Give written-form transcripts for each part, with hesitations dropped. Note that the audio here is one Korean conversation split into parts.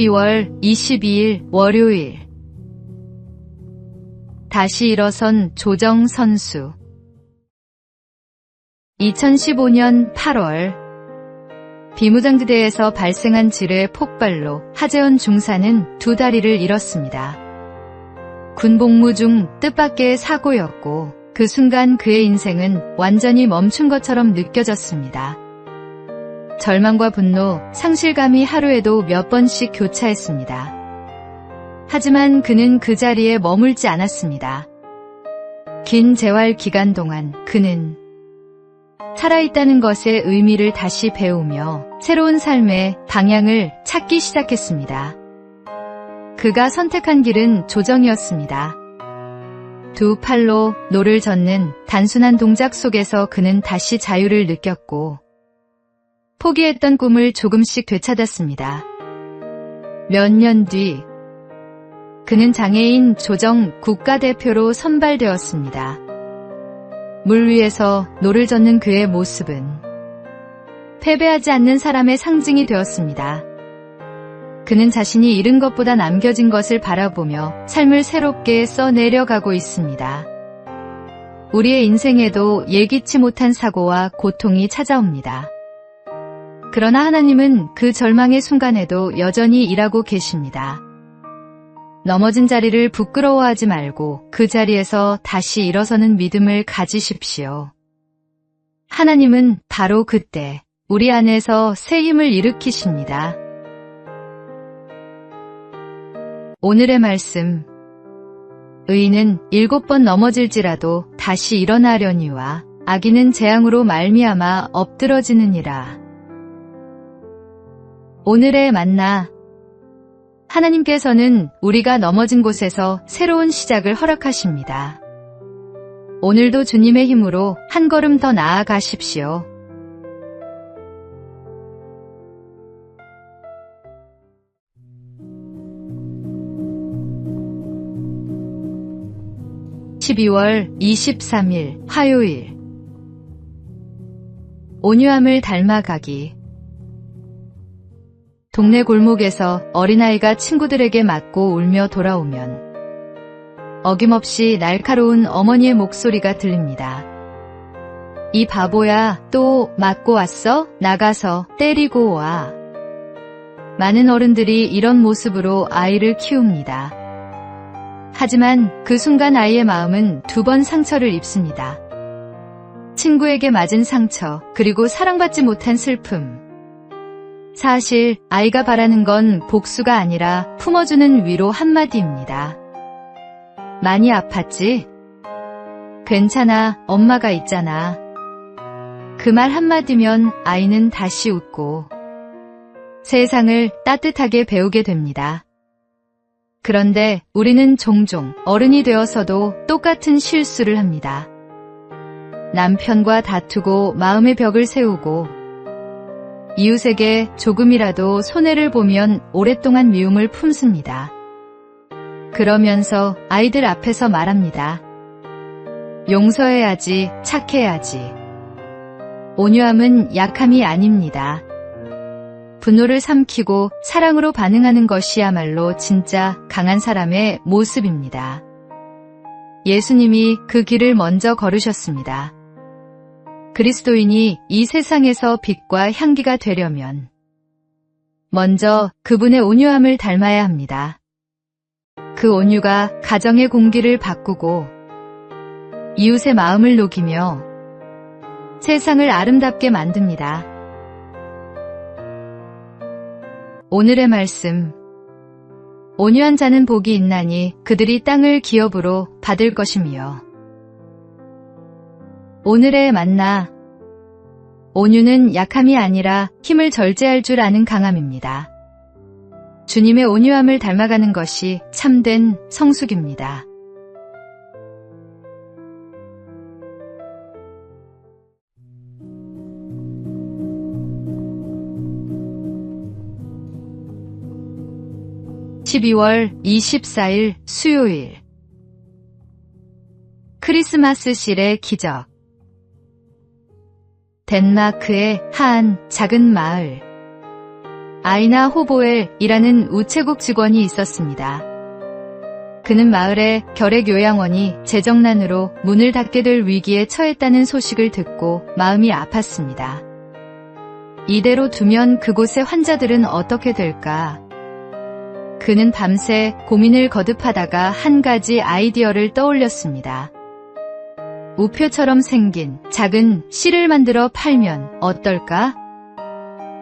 12월 22일 월요일. 다시 일어선 조정 선수. 2015년 8월 비무장지대에서 발생한 지뢰 폭발로 하재헌 중사는 두 다리를 잃었습니다. 군복무 중 뜻밖의 사고였고 그 순간 그의 인생은 완전히 멈춘 것처럼 느껴졌습니다. 절망과 분노, 상실감이 하루에도 몇 번씩 교차했습니다. 하지만 그는 그 자리에 머물지 않았습니다. 긴 재활 기간 동안 그는 살아있다는 것의 의미를 다시 배우며 새로운 삶의 방향을 찾기 시작했습니다. 그가 선택한 길은 조정이었습니다. 두 팔로 노를 젓는 단순한 동작 속에서 그는 다시 자유를 느꼈고 포기했던 꿈을 조금씩 되찾았습니다. 몇 년 뒤 그는 장애인 조정 국가대표로 선발되었습니다. 물 위에서 노를 젓는 그의 모습은 패배하지 않는 사람의 상징이 되었습니다. 그는 자신이 잃은 것보다 남겨진 것을 바라보며 삶을 새롭게 써내려가고 있습니다. 우리의 인생에도 예기치 못한 사고와 고통이 찾아옵니다. 그러나 하나님은 그 절망의 순간에도 여전히 일하고 계십니다. 넘어진 자리를 부끄러워하지 말고 그 자리에서 다시 일어서는 믿음을 가지십시오. 하나님은 바로 그때 우리 안에서 새 힘을 일으키십니다. 오늘의 말씀. 의인은 7번 넘어질지라도 다시 일어나려니와 악인은 재앙으로 말미암아 엎드러지느니라. 오늘의 만나. 하나님께서는 우리가 넘어진 곳에서 새로운 시작을 허락하십니다. 오늘도 주님의 힘으로 한 걸음 더 나아가십시오. (12월 23일) 화요일. 온유함을 닮아가기. 동네 골목에서 어린아이가 친구들에게 맞고 울며 돌아오면 어김없이 날카로운 어머니의 목소리가 들립니다. 이 바보야, 또 맞고 왔어? 나가서 때리고 와. 많은 어른들이 이런 모습으로 아이를 키웁니다. 하지만 그 순간 아이의 마음은 2번 상처를 입습니다. 친구에게 맞은 상처, 그리고 사랑받지 못한 슬픔. 사실 아이가 바라는 건 복수가 아니라 품어주는 위로 한마디입니다. 많이 아팠지? 괜찮아, 엄마가 있잖아. 그 말 한마디면 아이는 다시 웃고 세상을 따뜻하게 배우게 됩니다. 그런데 우리는 종종 어른이 되어서도 똑같은 실수를 합니다. 남편과 다투고 마음의 벽을 세우고 이웃에게 조금이라도 손해를 보면 오랫동안 미움을 품습니다. 그러면서 아이들 앞에서 말합니다. 용서해야지, 착해야지. 온유함은 약함이 아닙니다. 분노를 삼키고 사랑으로 반응하는 것이야말로 진짜 강한 사람의 모습입니다. 예수님이 그 길을 먼저 걸으셨습니다. 그리스도인이 이 세상에서 빛과 향기가 되려면 먼저 그분의 온유함을 닮아야 합니다. 그 온유가 가정의 공기를 바꾸고 이웃의 마음을 녹이며 세상을 아름답게 만듭니다. 오늘의 말씀. 온유한 자는 복이 있나니 그들이 땅을 기업으로 받을 것이며. 오늘의 만나. 온유는 약함이 아니라 힘을 절제할 줄 아는 강함입니다. 주님의 온유함을 닮아가는 것이 참된 성숙입니다. (12월 24일) 수요일. 크리스마스실의 기적. 덴마크의 한 작은 마을. 아이나 호보엘이라는 우체국 직원이 있었습니다. 그는 마을의 결핵요양원이 재정난으로 문을 닫게 될 위기에 처했다는 소식을 듣고 마음이 아팠습니다. 이대로 두면 그곳의 환자들은 어떻게 될까? 그는 밤새 고민을 거듭하다가 한 가지 아이디어를 떠올렸습니다. 우표처럼 생긴 작은 실을 만들어 팔면 어떨까?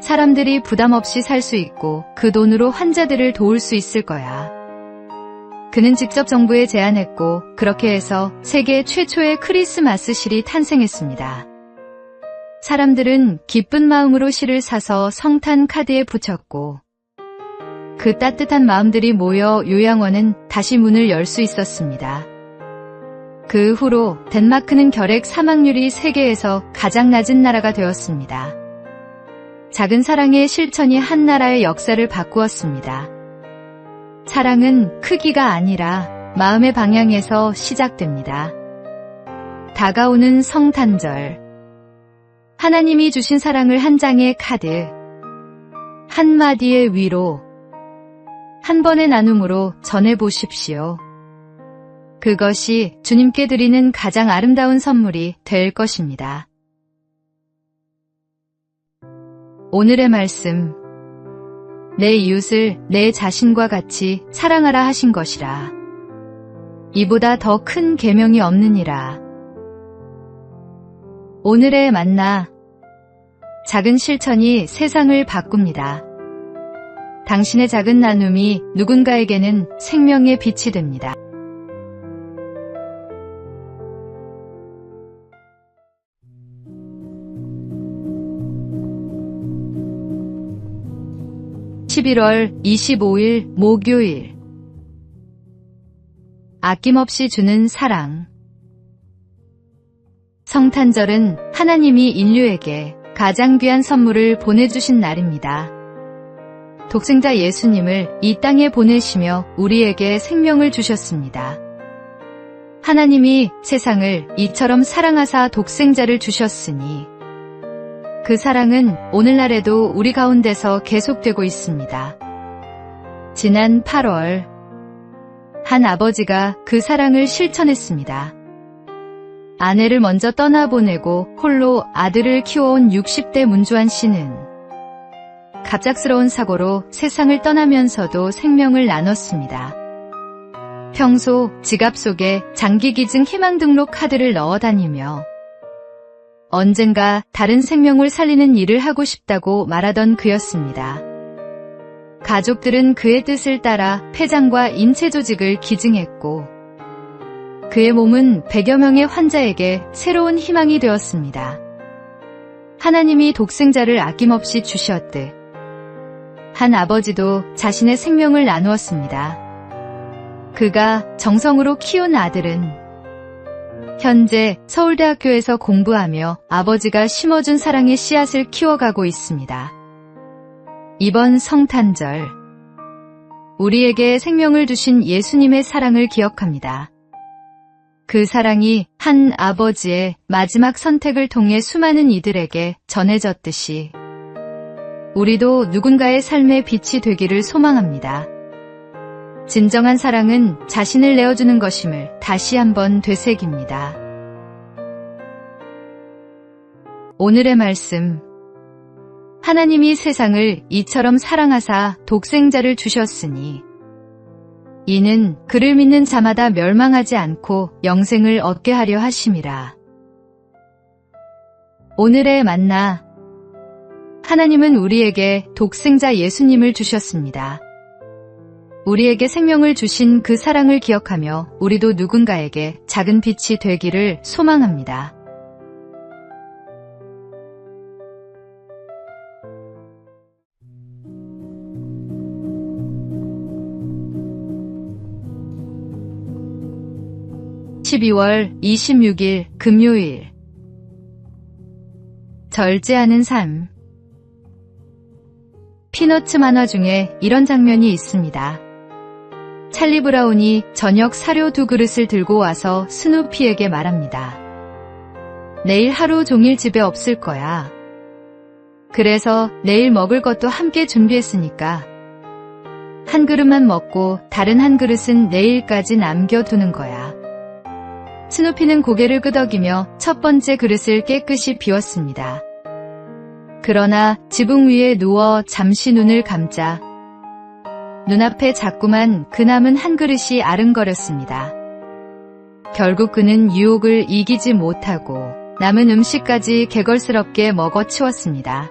사람들이 부담 없이 살 수 있고 그 돈으로 환자들을 도울 수 있을 거야. 그는 직접 정부에 제안했고 그렇게 해서 세계 최초의 크리스마스 실이 탄생했습니다. 사람들은 기쁜 마음으로 실을 사서 성탄 카드에 붙였고 그 따뜻한 마음들이 모여 요양원은 다시 문을 열 수 있었습니다. 그 후로 덴마크는 결핵 사망률이 세계에서 가장 낮은 나라가 되었습니다. 작은 사랑의 실천이 한 나라의 역사를 바꾸었습니다. 사랑은 크기가 아니라 마음의 방향에서 시작됩니다. 다가오는 성탄절. 하나님이 주신 사랑을 한 장의 카드, 한마디의 위로, 한 번의 나눔으로 전해보십시오. 그것이 주님께 드리는 가장 아름다운 선물이 될 것입니다. 오늘의 말씀. 내 이웃을 내 자신과 같이 사랑하라 하신 것이라. 이보다 더 큰 계명이 없느니라. 오늘의 만나. 작은 실천이 세상을 바꿉니다. 당신의 작은 나눔이 누군가에게는 생명의 빛이 됩니다. (11월 25일) 목요일. 아낌없이 주는 사랑. 성탄절은 하나님이 인류에게 가장 귀한 선물을 보내주신 날입니다. 독생자 예수님을 이 땅에 보내시며 우리에게 생명을 주셨습니다. 하나님이 세상을 이처럼 사랑하사 독생자를 주셨으니 그 사랑은 오늘날에도 우리 가운데서 계속되고 있습니다. 지난 8월 한 아버지가 그 사랑을 실천했습니다. 아내를 먼저 떠나보내고 홀로 아들을 키워온 60대 문주환 씨는 갑작스러운 사고로 세상을 떠나면서도 생명을 나눴습니다. 평소 지갑 속에 장기기증 희망등록 카드를 넣어 다니며 언젠가 다른 생명을 살리는 일을 하고 싶다고 말하던 그였습니다. 가족들은 그의 뜻을 따라 폐장과 인체 조직을 기증했고 그의 몸은 100여 명의 환자에게 새로운 희망이 되었습니다. 하나님이 독생자를 아낌없이 주셨듯 한 아버지도 자신의 생명을 나누었습니다. 그가 정성으로 키운 아들은 현재 서울대학교에서 공부하며 아버지가 심어준 사랑의 씨앗을 키워가고 있습니다. 이번 성탄절, 우리에게 생명을 주신 예수님의 사랑을 기억합니다. 그 사랑이 한 아버지의 마지막 선택을 통해 수많은 이들에게 전해졌듯이 우리도 누군가의 삶의 빛이 되기를 소망합니다. 진정한 사랑은 자신을 내어주는 것임을 다시 한번 되새깁니다. 오늘의 말씀. 하나님이 세상을 이처럼 사랑하사 독생자를 주셨으니 이는 그를 믿는 자마다 멸망하지 않고 영생을 얻게 하려 하심이라. 오늘의 만나. 하나님은 우리에게 독생자 예수님을 주셨습니다. 우리에게 생명을 주신 그 사랑을 기억하며 우리도 누군가에게 작은 빛이 되기를 소망합니다. (12월 26일) 금요일. 절제하는 삶. 피너츠 만화 중에 이런 장면이 있습니다. 찰리 브라운이 저녁 사료 2그릇을 들고 와서 스누피에게 말합니다. 내일 하루 종일 집에 없을 거야. 그래서 내일 먹을 것도 함께 준비했으니까 한 그릇만 먹고 다른 한 그릇은 내일까지 남겨두는 거야. 스누피는 고개를 끄덕이며 첫 번째 그릇을 깨끗이 비웠습니다. 그러나 지붕 위에 누워 잠시 눈을 감자 눈앞에 자꾸만 그 남은 한 그릇이 아른거렸습니다. 결국 그는 유혹을 이기지 못하고 남은 음식까지 개걸스럽게 먹어치웠습니다.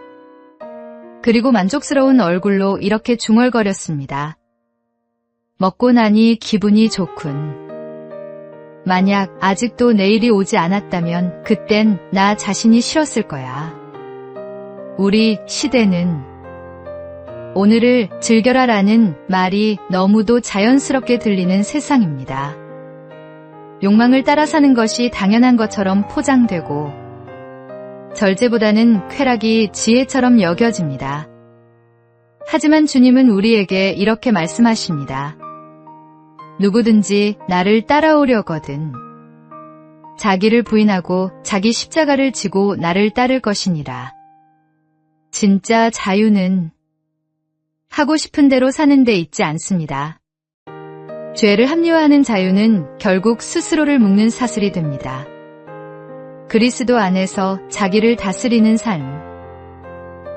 그리고 만족스러운 얼굴로 이렇게 중얼거렸습니다. 먹고 나니 기분이 좋군. 만약 아직도 내일이 오지 않았다면 그땐 나 자신이 싫었을 거야. 우리 시대는 오늘을 즐겨라라는 말이 너무도 자연스럽게 들리는 세상입니다. 욕망을 따라 사는 것이 당연한 것처럼 포장되고 절제보다는 쾌락이 지혜처럼 여겨집니다. 하지만 주님은 우리에게 이렇게 말씀하십니다. 누구든지 나를 따라오려거든 자기를 부인하고 자기 십자가를 지고 나를 따를 것이니라. 진짜 자유는 하고 싶은 대로 사는 데 있지 않습니다. 죄를 합리화하는 자유는 결국 스스로를 묶는 사슬이 됩니다. 그리스도 안에서 자기를 다스리는 삶,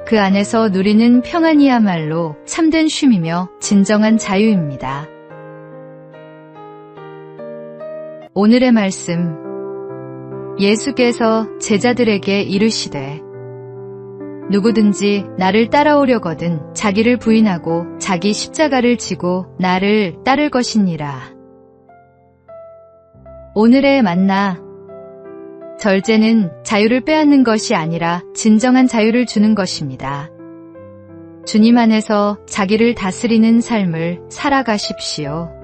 그 안에서 누리는 평안이야말로 참된 쉼이며 진정한 자유입니다. 오늘의 말씀, 예수께서 제자들에게 이르시되 누구든지 나를 따라오려거든 자기를 부인하고 자기 십자가를 지고 나를 따를 것이니라. 오늘의 만나, 절제는 자유를 빼앗는 것이 아니라 진정한 자유를 주는 것입니다. 주님 안에서 자기를 다스리는 삶을 살아가십시오.